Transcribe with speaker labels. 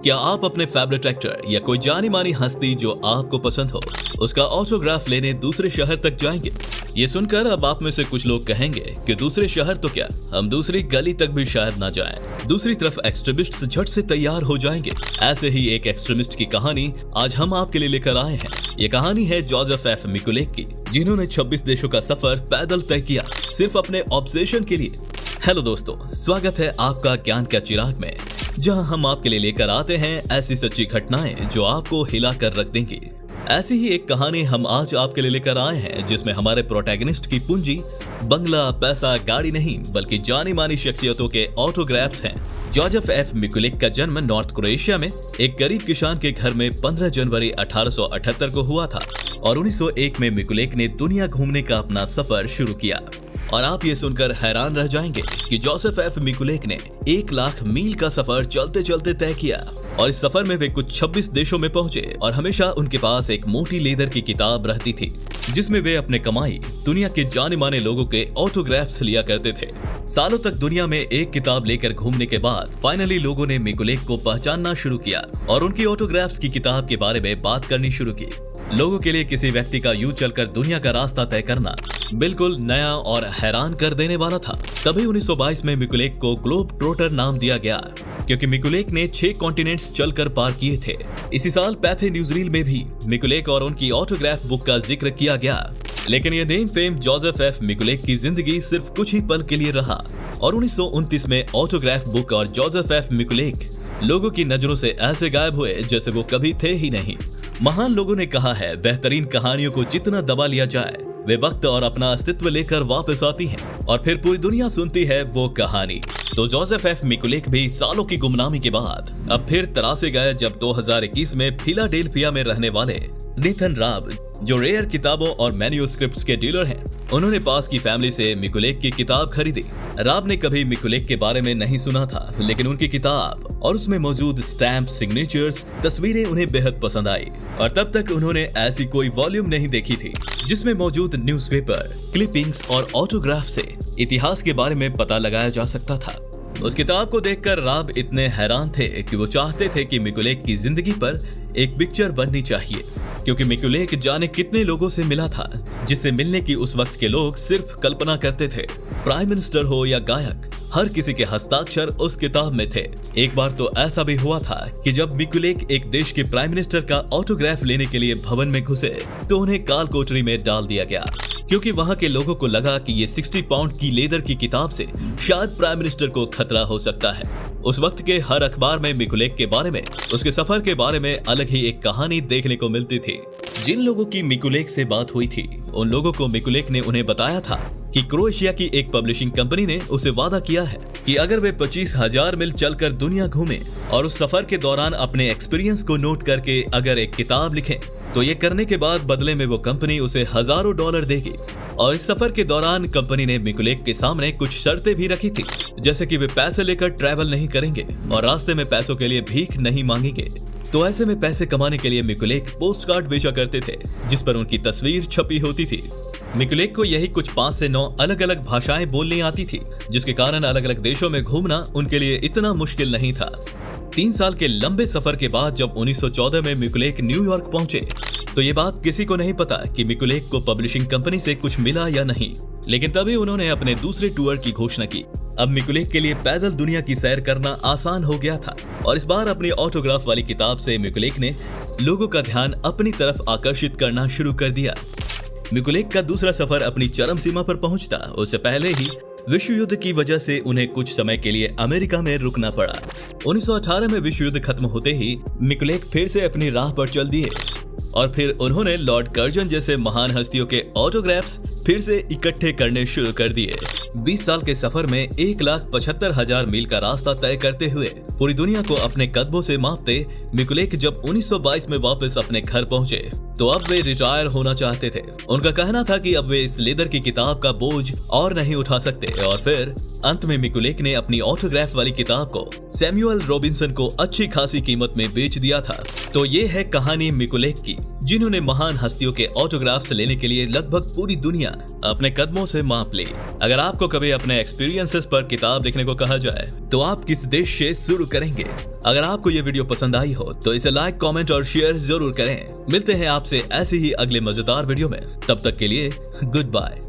Speaker 1: क्या आप अपने फेवरेट एक्टर या कोई जानी मानी हस्ती जो आपको पसंद हो उसका ऑटोग्राफ लेने दूसरे शहर तक जाएंगे? ये सुनकर अब आप में से कुछ लोग कहेंगे कि दूसरे शहर तो क्या, हम दूसरी गली तक भी शायद ना जाएं। दूसरी तरफ एक्सट्रीमिस्ट झट से तैयार हो जाएंगे। ऐसे ही एक एक्सट्रीमिस्ट की कहानी आज हम आपके लिए लेकर आए हैं। ये कहानी है जोसेफ एफ मिकुलेक की, जिन्होंने 26 देशों का सफर पैदल तय किया सिर्फ अपने ऑब्सेशन के लिए। हेलो दोस्तों, स्वागत है आपका ज्ञान का चिराग में, जहां हम आपके लिए लेकर आते हैं ऐसी सच्ची घटनाएं जो आपको हिला कर रख देंगी। ऐसी ही एक कहानी हम आज आपके लिए लेकर आए हैं, जिसमें हमारे प्रोटैगनिस्ट की पूंजी बंगला, पैसा, गाड़ी नहीं बल्कि जानी मानी शख्सियतों के ऑटोग्राफ्स हैं। जोसेफ एफ मिकुलेक का जन्म नॉर्थ क्रोएशिया में एक गरीब किसान के घर में 15 जनवरी 1878 को हुआ था और 1901 में मिकुलेक ने दुनिया घूमने का अपना सफर शुरू किया। और आप ये सुनकर हैरान रह जाएंगे कि जोसेफ एफ मिकुलेक ने 1 लाख मील का सफर चलते चलते तय किया और इस सफर में वे कुछ 26 देशों में पहुंचे और हमेशा उनके पास एक मोटी लेदर की किताब रहती थी, जिसमें वे अपने कमाई दुनिया के जाने माने लोगों के ऑटोग्राफ्स लिया करते थे। सालों तक दुनिया में एक किताब लेकर घूमने के बाद फाइनली लोगों ने मिकुलेक को पहचानना शुरू किया और उनकी ऑटोग्राफ्स की किताब के बारे में बात करनी शुरू की। लोगों के लिए किसी व्यक्ति का यूं चलकर दुनिया का रास्ता तय करना बिल्कुल नया और हैरान कर देने वाला था। तभी 1922 में मिकुलेक को ग्लोब ट्रोटर नाम दिया गया, क्योंकि मिकुलेक ने 6 कॉन्टिनेंट्स चलकर पार किए थे। इसी साल पैथे न्यूज़रील में भी मिकुलेक और उनकी ऑटोग्राफ बुक का जिक्र किया गया। लेकिन यह नेम फेम जोसेफ एफ मिकुलेक की जिंदगी सिर्फ कुछ ही पल के लिए रहा और 1929 में ऑटोग्राफ बुक और जोसेफ एफ मिकुलेक लोगों की नजरों से ऐसे गायब हुए जैसे वो कभी थे ही नहीं। महान लोगों ने कहा है, बेहतरीन कहानियों को जितना दबा लिया जाए वे वक्त और अपना अस्तित्व लेकर वापस आती हैं और फिर पूरी दुनिया सुनती है वो कहानी। तो जोसेफ एफ मिकुलेक भी सालों की गुमनामी के बाद अब फिर तरासे गए जब 2021 में फिलाडेल्फिया में रहने वाले नेथन राब, जो रेयर किताबों और मैन्यूस्क्रिप्ट्स के डीलर हैं, उन्होंने पास की फैमिली से मिकुलेक की किताब खरीदी। राब ने कभी मिकुलेक के बारे में नहीं सुना था, लेकिन उनकी किताब और उसमें मौजूद स्टैम्प, सिग्नेचर्स, तस्वीरें उन्हें बेहद पसंद आई और तब तक उन्होंने ऐसी कोई वॉल्यूम नहीं देखी थी जिसमें मौजूद न्यूज़पेपर, क्लिपिंग्स और ऑटोग्राफ से इतिहास के बारे में पता लगाया जा सकता था। उस किताब को देखकर राब इतने हैरान थे कि वो चाहते थे कि मिकुलेक की जिंदगी पर एक पिक्चर बननी चाहिए, क्योंकि मिकुलेक जाने कितने लोगों से मिला था जिससे मिलने की उस वक्त के लोग सिर्फ कल्पना करते थे। प्राइम मिनिस्टर हो या गायक, हर किसी के हस्ताक्षर उस किताब में थे। एक बार तो ऐसा भी हुआ था कि जब मिकुलेक एक देश के प्राइम मिनिस्टर का ऑटोग्राफ लेने के लिए भवन में घुसे तो उन्हें काल कोठरी में डाल दिया गया, क्योंकि वहां के लोगों को लगा कि ये 60 पाउंड की लेदर की किताब से शायद प्राइम मिनिस्टर को खतरा हो सकता है। उस वक्त के हर अखबार में मिकुलेक के बारे में, उसके सफर के बारे में अलग ही एक कहानी देखने को मिलती थी। जिन लोगों की मिकुलेक से बात हुई थी उन लोगों को मिकुलेक ने उन्हें बताया था कि क्रोएशिया की एक पब्लिशिंग कंपनी ने उसे वादा किया है कि अगर वे 25,000 मील चलकर दुनिया घूमें और उस सफर के दौरान अपने एक्सपीरियंस को नोट करके अगर एक किताब लिखें तो ये करने के बाद बदले में वो कंपनी उसे हजारों डॉलर देगी। और इस सफर के दौरान कंपनी ने मिकुलेक के सामने कुछ शर्तें भी रखी थी, जैसे कि वे पैसे लेकर ट्रैवल नहीं करेंगे और रास्ते में पैसों के लिए भीख नहीं मांगेंगे। तो ऐसे में पैसे कमाने के लिए मिकुलेक पोस्ट कार्ड बेचा करते थे जिस पर उनकी तस्वीर छपी होती थी। मिकुलेक को यही कुछ 5 से 9 अलग अलग भाषाएं बोलनी आती थी, जिसके कारण अलग अलग देशों में घूमना उनके लिए इतना मुश्किल नहीं था। 3 साल के लंबे सफर के बाद जब 1914 में मिकुलेक न्यूयॉर्क पहुंचे तो ये बात किसी को नहीं पता कि मिकुलेक को पब्लिशिंग कंपनी से कुछ मिला या नहीं, लेकिन तभी उन्होंने अपने दूसरे टूर की घोषणा की। अब मिकुलेक के लिए पैदल दुनिया की सैर करना आसान हो गया था और इस बार अपनी ऑटोग्राफ वाली किताब से मिकुलेक ने लोगों का ध्यान अपनी तरफ आकर्षित करना शुरू कर दिया। मिकुलेक का दूसरा सफर अपनी चरम सीमा पर पहुंचता उससे पहले ही विश्व युद्ध की वजह से उन्हें कुछ समय के लिए अमेरिका में रुकना पड़ा। 1918 में विश्व युद्ध खत्म होते ही मिकुलेक फिर से अपनी राह पर चल दिए और फिर उन्होंने लॉर्ड कर्जन जैसे महान हस्तियों के ऑटोग्राफ्स फिर से इकट्ठे करने शुरू कर दिए। 20 साल के सफर में 1,75,000 मील का रास्ता तय करते हुए पूरी दुनिया को अपने कदमों से मापते मिकुलेक जब 1922 में वापस अपने घर पहुंचे तो अब वे रिटायर होना चाहते थे। उनका कहना था कि अब वे इस लेदर की किताब का बोझ और नहीं उठा सकते और फिर अंत में मिकुलेक ने अपनी ऑटोग्राफ वाली किताब को सैमुअल रॉबिन्सन को अच्छी खासी कीमत में बेच दिया था। तो ये है कहानी मिकुलेक की। जिन्होंने महान हस्तियों के ऑटोग्राफ्स लेने के लिए लगभग पूरी दुनिया अपने कदमों से माप ली। अगर आपको कभी अपने एक्सपीरियंसेस पर किताब लिखने को कहा जाए तो आप किस देश से शुरू करेंगे? अगर आपको ये वीडियो पसंद आई हो तो इसे लाइक, कमेंट और शेयर जरूर करें। मिलते हैं आपसे ऐसे ही अगले मजेदार वीडियो में, तब तक के लिए गुड बाय।